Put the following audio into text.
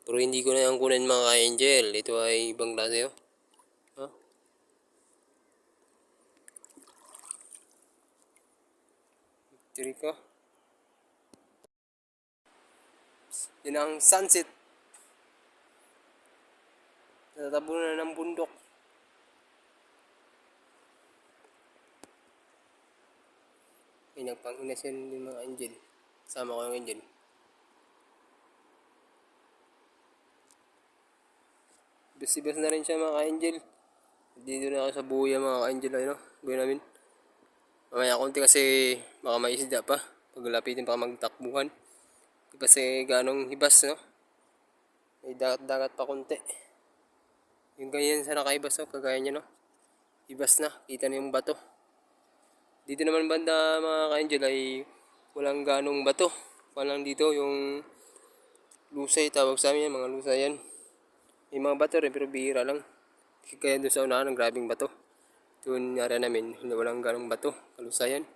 Pero hindi ko na yung kunin mga ka-angel. Ito ay ibang klase oh. Huh? Tiri ko. Yan ang sunset. Natatabunan na ng bundok. Ay, nagpanghinasyan yung mga angel. Sama ko yung angel. Ibas-ibas na rin siya mga ka-angel. Dito na ako sa buya mga ka-angel. Ayun o, buya namin. Mamaya konti kasi baka may isda pa. Paglapitin pa magtakbuhan. Di kasi ganong hibas no. May dagat pa konti. Yung ganyan sa nakaibas no, kagaya niya no. Ibas na, kita na yung bato. Dito naman banda mga ka-angel ay walang ganong bato. Walang dito yung lusay, tawag sa amin yan, mga lusay yan. May mga bato rin pero bihira lang. Kaya doon sa unahan ng grabing bato. Doon nyari namin, walang ganong bato, kalusayan.